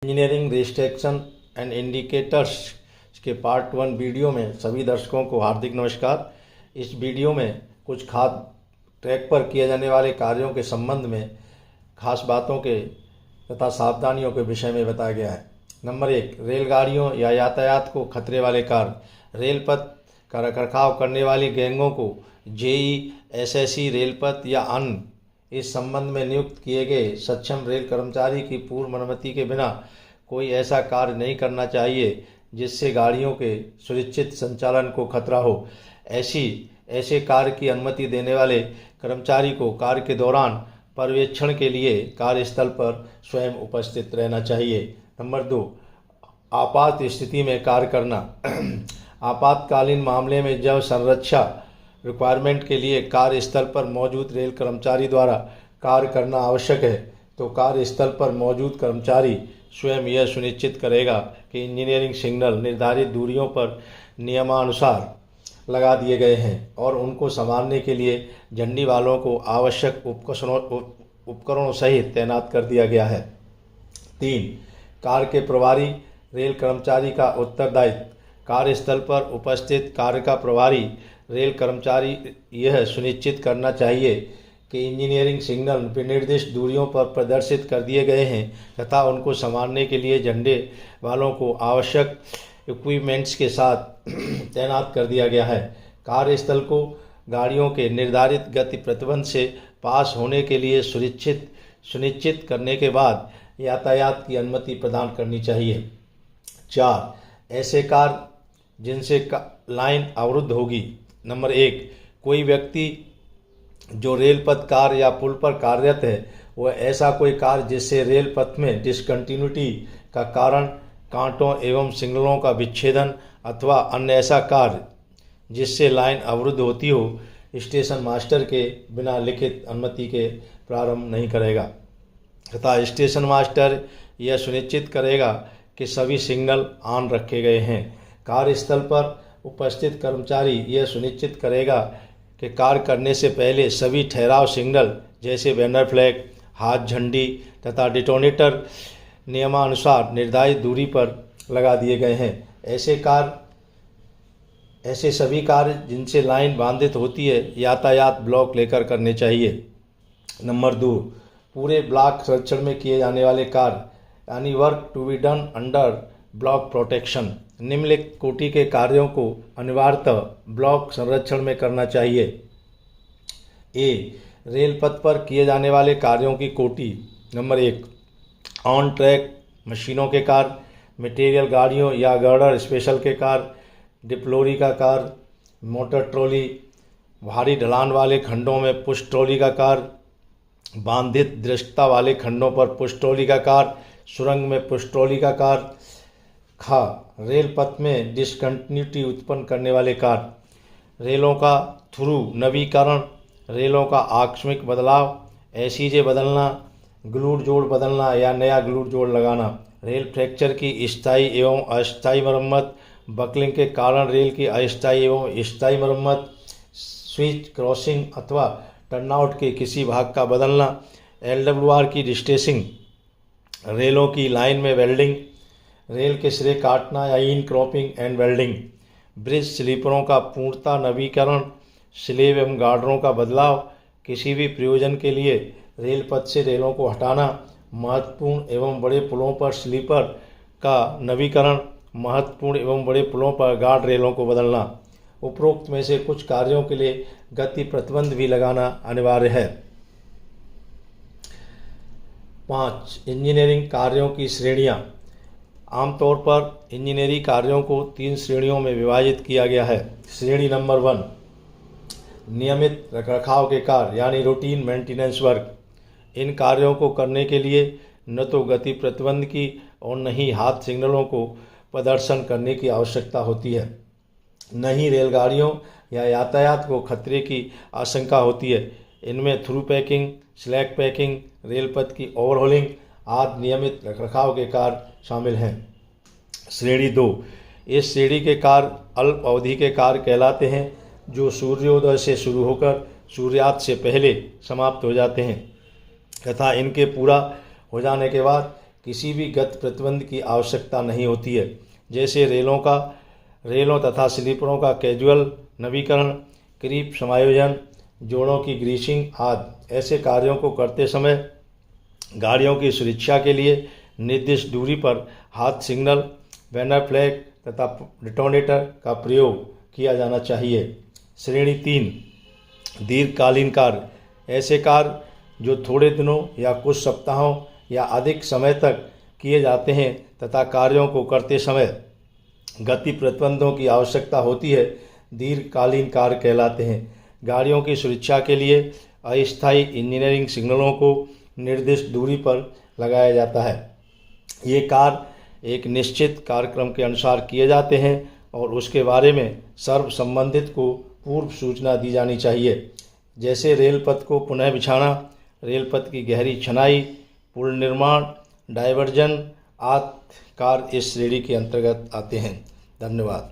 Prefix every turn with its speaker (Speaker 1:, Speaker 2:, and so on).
Speaker 1: Engineering restriction and indicators के part 1 video में सभी दर्शकों को हार्दिक नमस्कार। इस वीडियो में कुछ खास ट्रैक पर किए जाने वाले कार्यों के संबंध में खास बातों के तथा सावधानियों के विषय में बताया गया है। नंबर 1, रेलगाड़ियों या यातायात को खतरे वाले कार्य। रेलपथ का रखरखाव करने वाली गैंगों को जेई, एसएससी, रेलपथ या अन्य इस संबंध में नियुक्त किए गए सक्षम रेल कर्मचारी की पूर्व अनुमति के बिना कोई ऐसा कार्य नहीं करना चाहिए जिससे गाड़ियों के सुरक्षित संचालन को खतरा हो। ऐसे कार्य की अनुमति देने वाले कर्मचारी को कार्य के दौरान पर्यवेक्षण के लिए कार्यस्थल पर स्वयं उपस्थित रहना चाहिए। नंबर 2, आपात स्थिति में कार्य करना। आपातकालीन मामले में जब संरक्षा रिक्वायरमेंट के लिए कार्यस्थल पर मौजूद रेल कर्मचारी द्वारा कार्य करना आवश्यक है तो कार्यस्थल पर मौजूद कर्मचारी स्वयं यह सुनिश्चित करेगा कि इंजीनियरिंग सिग्नल निर्धारित दूरियों पर नियमानुसार लगा दिए गए हैं और उनको संभालने के लिए झंडी वालों को आवश्यक उपकरणों सहित तैनात कर दिया गया है। 3, कार्य के प्रभारी रेल कर्मचारी का उत्तरदायित्व। कार्यस्थल पर उपस्थित कार्य का प्रभारी रेल कर्मचारी यह सुनिश्चित करना चाहिए कि इंजीनियरिंग सिग्नल विनिर्दिष्ट दूरियों पर प्रदर्शित कर दिए गए हैं तथा उनको संभालने के लिए झंडे वालों को आवश्यक इक्विपमेंट्स के साथ तैनात कर दिया गया है। कार्यस्थल को गाड़ियों के निर्धारित गति प्रतिबंध से पास होने के लिए सुनिश्चित करने के बाद यातायात की अनुमति प्रदान करनी चाहिए। 4, ऐसे कार्य जिनसे लाइन अवरुद्ध होगी। नंबर 1, कोई व्यक्ति जो रेल पथ कार्य या पुल पर कार्यरत है वह ऐसा कोई कार्य जिससे रेल पथ में डिसकंटिन्यूटी का कारण कांटों एवं सिग्नलों का विच्छेदन अथवा अन्य ऐसा कार्य जिससे लाइन अवरुद्ध होती हो, स्टेशन मास्टर के बिना लिखित अनुमति के प्रारंभ नहीं करेगा तथा स्टेशन मास्टर यह सुनिश्चित करेगा कि सभी सिग्नल ऑन रखे गए हैं। कार्यस्थल पर उपस्थित कर्मचारी यह सुनिश्चित करेगा कि कार्य करने से पहले सभी ठहराव सिग्नल जैसे बैनर फ्लैग, हाथ झंडी तथा डिटोनेटर नियमानुसार निर्धारित दूरी पर लगा दिए गए हैं। ऐसे सभी कार्य जिनसे लाइन बाधित होती है यातायात ब्लॉक लेकर करने चाहिए। नंबर 2, पूरे ब्लॉक संरक्षण में किए जाने वाले कार्य यानी work to be done under block protection. निम्नलिखित कोटि के कार्यों को अनिवार्यतः ब्लॉक संरक्षण में करना चाहिए। ए, रेल पथ पर किए जाने वाले कार्यों की कोटि। नंबर 1, ऑन ट्रैक मशीनों के कार्य, मटेरियल गाड़ियों या गर्डर स्पेशल के कार्य, डिप्लोरी का कार्य, मोटर ट्रॉली, भारी ढलान वाले खंडों में पुश ट्रॉली का कार्य, बांधित दृश्यता वाले खंडों पर पुश ट्रॉली का कार्य, सुरंग में पुश ट्रॉली का कार्य। खा, रेल पथ में डिसकंटिन्यूटी उत्पन्न करने वाले कार्य, रेलों का थ्रू नवीकरण, रेलों का आकस्मिक बदलाव, एसीजे बदलना, ग्लूड जोड़ बदलना या नया ग्लूड जोड़ लगाना, रेल फ्रैक्चर की स्थायी एवं अस्थायी मरम्मत, बकलिंग के कारण रेल की अस्थायी एवं स्थायी मरम्मत, स्विच क्रॉसिंग अथवा टर्नआउट के किसी भाग का बदलना, एलडब्ल्यूआर की डिस्टेंसिंग, रेलों की लाइन में वेल्डिंग, रेल के सिरे काटना या इन क्रॉपिंग एंड वेल्डिंग, ब्रिज स्लीपरों का पूर्णता नवीकरण, स्लेब एवं गार्डरों का बदलाव, किसी भी प्रयोजन के लिए रेल पथ से रेलों को हटाना, महत्वपूर्ण एवं बड़े पुलों पर स्लीपर का नवीकरण, महत्वपूर्ण एवं बड़े पुलों पर गार्ड रेलों को बदलना। उपरोक्त में से कुछ कार्यों के लिए गति प्रतिबंध भी लगाना अनिवार्य है। 5, इंजीनियरिंग कार्यों की श्रेणियाँ। आमतौर पर इंजीनियरिंग कार्यों को 3 श्रेणियों में विभाजित किया गया है। श्रेणी नंबर 1, नियमित रखरखाव के कार्य यानी रूटीन मेंटेनेंस वर्क। इन कार्यों को करने के लिए न तो गति प्रतिबंध की और न ही हाथ सिग्नलों को प्रदर्शन करने की आवश्यकता होती है, न ही रेलगाड़ियों या यातायात को खतरे की आशंका होती है। इनमें थ्रू पैकिंग, स्लैक पैकिंग, रेलपथ की ओवरहोलिंग आदि नियमित रखरखाव के कार्य शामिल हैं। श्रेणी 2, इस श्रेणी के कार्य अल्प अवधि के कार्य कहलाते हैं जो सूर्योदय से शुरू होकर सूर्यास्त से पहले समाप्त हो जाते हैं तथा इनके पूरा हो जाने के बाद किसी भी गति प्रतिबंध की आवश्यकता नहीं होती है, जैसे रेलों तथा स्लीपरों का कैजुअल नवीकरण, क्रीप समायोजन, जोड़ों की ग्रीसिंग आदि। ऐसे कार्यों को करते समय गाड़ियों की सुरक्षा के लिए निर्दिष्ट दूरी पर हाथ सिग्नल, बैनर फ्लैग तथा डिटोनेटर का प्रयोग किया जाना चाहिए। श्रेणी 3 दीर्घकालीन कार्य। ऐसे कार्य जो थोड़े दिनों या कुछ सप्ताहों या अधिक समय तक किए जाते हैं तथा कार्यों को करते समय गति प्रतिबंधों की आवश्यकता होती है, दीर्घकालीन कार्य कहलाते हैं। गाड़ियों की सुरक्षा के लिए अस्थायी इंजीनियरिंग सिग्नलों को निर्दिष्ट दूरी पर लगाया जाता है। ये कार्य एक निश्चित कार्यक्रम के अनुसार किए जाते हैं और उसके बारे में सर्व संबंधित को पूर्व सूचना दी जानी चाहिए, जैसे रेल पथ को पुनः बिछाना, रेल पथ की गहरी छनाई, पुल निर्माण, डायवर्जन आदि कार्य इस श्रेणी के अंतर्गत आते हैं। धन्यवाद।